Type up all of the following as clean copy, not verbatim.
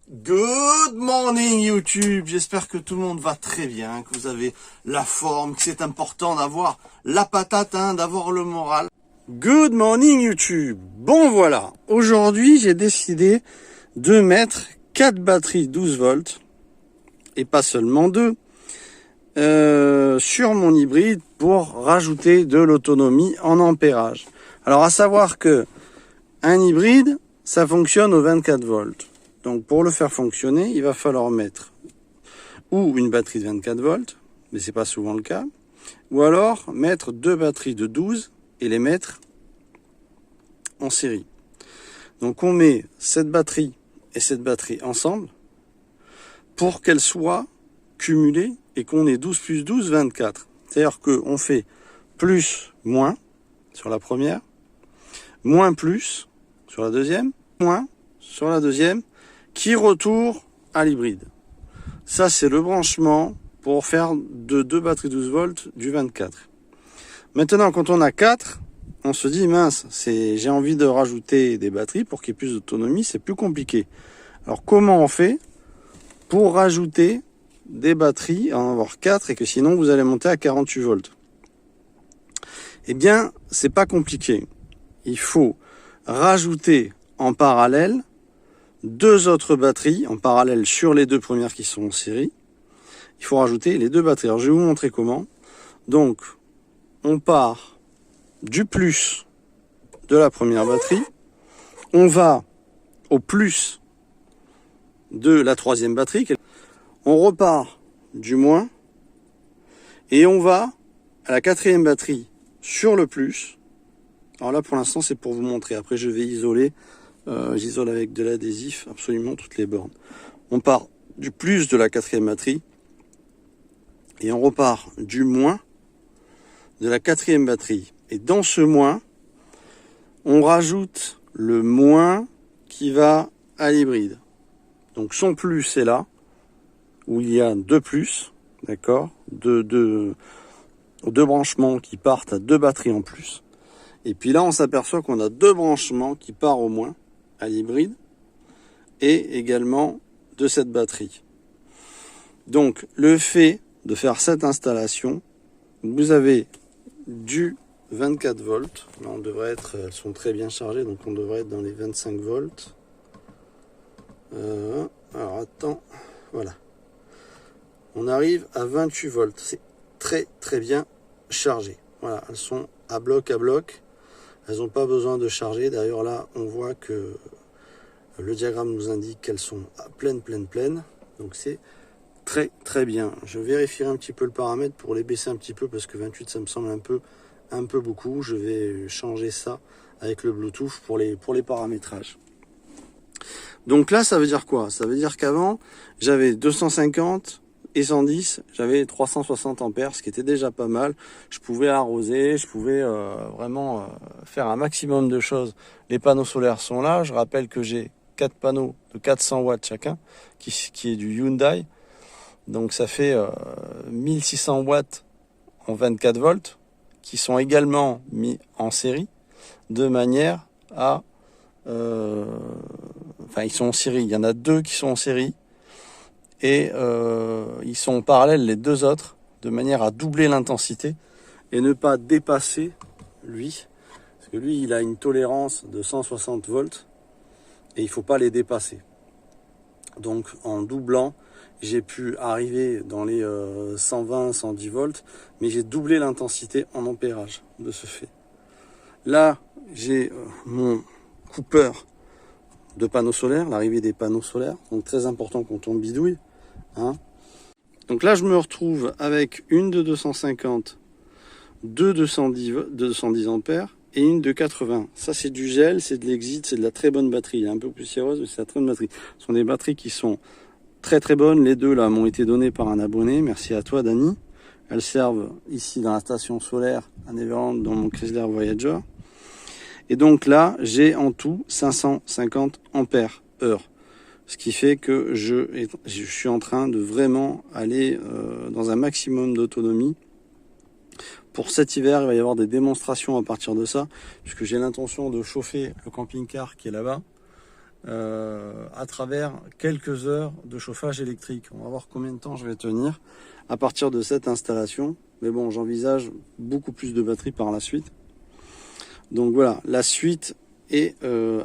Good morning YouTube, j'espère que tout le monde va très bien, que vous avez la forme, que c'est important d'avoir la patate, d'avoir le moral. Good morning YouTube, bon voilà, aujourd'hui j'ai décidé de mettre 4 batteries 12 volts, et pas seulement 2, sur mon hybride pour rajouter de l'autonomie en ampérage. Alors à savoir que un hybride, ça fonctionne au 24 volts. Donc pour le faire fonctionner, il va falloir mettre ou une batterie de 24 volts, mais c'est pas souvent le cas, ou alors mettre 2 batteries de 12 et les mettre en série. Donc on met cette batterie et cette batterie ensemble pour qu'elles soient cumulées et qu'on ait 12 plus 12, 24. C'est-à-dire qu'on fait plus, moins sur la première, moins plus sur la deuxième, moins sur la deuxième, qui retourne à l'hybride. Ça, c'est le branchement pour faire de 2 batteries 12 volts du 24. Maintenant, quand on a 4, on se dit, mince, j'ai envie de rajouter des batteries pour qu'il y ait plus d'autonomie, c'est plus compliqué. Alors, comment on fait pour rajouter des batteries, en avoir 4, et que sinon, vous allez monter à 48 volts? Eh bien, c'est pas compliqué. Il faut rajouter en parallèle 2 autres batteries en parallèle sur les 2 premières qui sont en série. Il faut rajouter les 2 batteries. Alors je vais vous montrer comment. Donc on part du plus de la première batterie, on va au plus de la troisième batterie, on repart du moins et on va à la quatrième batterie sur le plus. Alors là pour l'instant c'est pour vous montrer, après je vais isoler. J'isole avec de l'adhésif absolument toutes les bornes. On part du plus de la quatrième batterie et on repart du moins de la quatrième batterie. Et dans ce moins, on rajoute le moins qui va à l'hybride. Donc son plus est là, où il y a 2 plus, d'accord, deux branchements qui partent à 2 batteries en plus. Et puis là, on s'aperçoit qu'on a 2 branchements qui partent au moins à l'hybride et également de cette batterie. Donc le fait de faire cette installation, vous avez du 24 volts, là on devrait être, elles sont très bien chargées, donc on devrait être dans les 25 volts. Alors attends, voilà, on arrive à 28 volts, c'est très bien chargé. Voilà, elles sont à bloc, elles n'ont pas besoin de charger. D'ailleurs là on voit que le diagramme nous indique qu'elles sont à pleine. Donc c'est très bien. Je vérifierai un petit peu le paramètre pour les baisser un petit peu parce que 28 ça me semble un peu beaucoup. Je vais changer ça avec le Bluetooth pour les paramétrages. Donc là ça veut dire quoi? Ça veut dire qu'avant j'avais 250 et 110, j'avais 360 ampères, ce qui était déjà pas mal. Je pouvais arroser, je pouvais vraiment faire un maximum de choses. Les panneaux solaires sont là. Je rappelle que j'ai 4 panneaux de 400 watts chacun, qui est du Hyundai. Donc ça fait 1600 watts en 24 volts, qui sont également mis en série, de manière à... enfin, ils sont en série. Il y en a 2 qui sont en série. Et ils sont en parallèle les 2 autres, de manière à doubler l'intensité et ne pas dépasser lui. Parce que lui, il a une tolérance de 160 volts et il ne faut pas les dépasser. Donc en doublant, j'ai pu arriver dans les 120-110 volts, mais j'ai doublé l'intensité en ampérage de ce fait. Là, j'ai mon coupeur de panneaux solaires, l'arrivée des panneaux solaires, donc très important quand on bidouille. Donc là, je me retrouve avec une de 250, 2 de 210 ampères et une de 80. Ça, c'est du gel, c'est de l'exit, c'est de la très bonne batterie. Il est un peu poussiéreuse, mais c'est la très bonne batterie. Ce sont des batteries qui sont très bonnes. Les 2 là m'ont été données par un abonné. Merci à toi, Dany. Elles servent ici dans la station solaire à Neverland, dans mon Chrysler Voyager. Et donc là, j'ai en tout 550 ampères heure. Ce qui fait que je suis en train de vraiment aller dans un maximum d'autonomie. Pour cet hiver, il va y avoir des démonstrations à partir de ça, puisque j'ai l'intention de chauffer le camping-car qui est là-bas à travers quelques heures de chauffage électrique. On va voir combien de temps je vais tenir à partir de cette installation. Mais bon, j'envisage beaucoup plus de batterie par la suite. Donc voilà, la suite est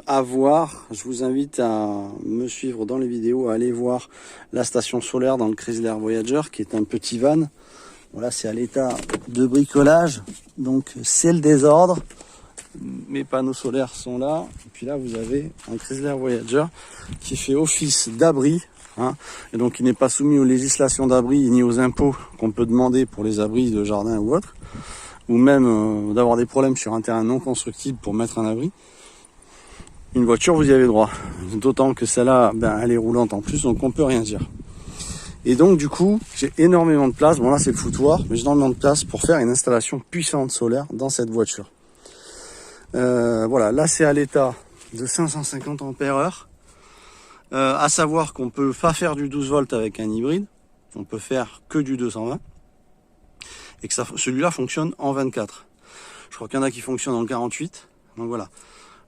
à voir. Je vous invite à me suivre dans les vidéos, à aller voir la station solaire dans le Chrysler Voyager, qui est un petit van. Voilà, c'est à l'état de bricolage, donc c'est le désordre. Mes panneaux solaires sont là. Et puis là, vous avez un Chrysler Voyager qui fait office d'abri. Hein, et donc, il n'est pas soumis aux législations d'abri ni aux impôts qu'on peut demander pour les abris de jardin ou autre. Ou même d'avoir des problèmes sur un terrain non constructible pour mettre un abri. Une voiture, vous y avez droit. D'autant que celle-là, ben, elle est roulante en plus, donc on peut rien dire. Et donc, du coup, j'ai énormément de place. Bon, là, c'est le foutoir, mais j'ai énormément de place pour faire une installation puissante solaire dans cette voiture. Voilà, là c'est à l'état de 550 ampères-heure. À savoir qu'on peut pas faire du 12 volts avec un hybride, on peut faire que du 220 et que celui-là fonctionne en 24. Je crois qu'il y en a qui fonctionnent en 48. Donc voilà.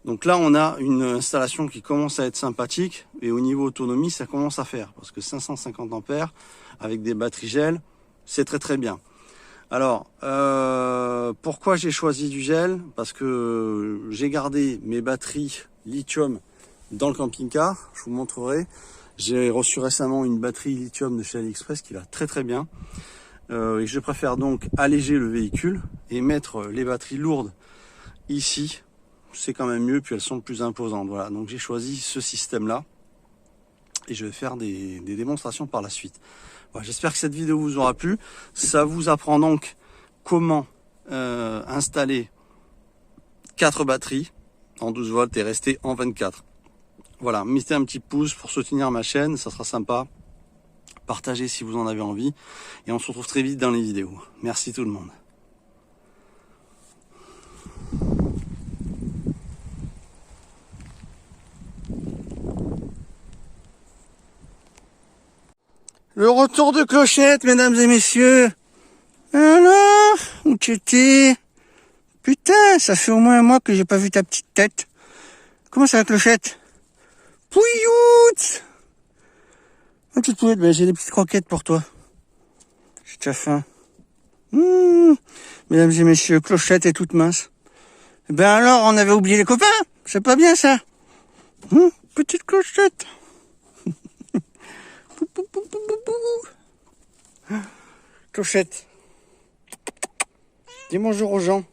Donc là on a une installation qui commence à être sympathique et au niveau autonomie ça commence à faire parce que 550 ampères avec des batteries gel, c'est très très bien. Alors, pourquoi j'ai choisi du gel? Parce que j'ai gardé mes batteries lithium dans le camping-car. Je vous montrerai. J'ai reçu récemment une batterie lithium de chez AliExpress qui va très très bien. Et je préfère donc alléger le véhicule et mettre les batteries lourdes ici. C'est quand même mieux, puis elles sont plus imposantes. Voilà, donc j'ai choisi ce système-là. Et je vais faire des démonstrations par la suite. Voilà, j'espère que cette vidéo vous aura plu. Ça vous apprend donc comment installer 4 batteries en 12 volts et rester en 24. Voilà, mettez un petit pouce pour soutenir ma chaîne, ça sera sympa. Partagez si vous en avez envie. Et on se retrouve très vite dans les vidéos. Merci tout le monde. Le retour de Clochette, mesdames et messieurs. Alors, où tu étais? Putain, ça fait au moins un mois que j'ai pas vu ta petite tête. Comment ça va, Clochette? Pouilloute! Ah, petite pouillette, ben, j'ai des petites croquettes pour toi. J'ai déjà faim. Mesdames et messieurs, Clochette est toute mince. Ben alors, on avait oublié les copains. C'est pas bien ça. Petite Clochette. Clochette. Dis bonjour aux gens.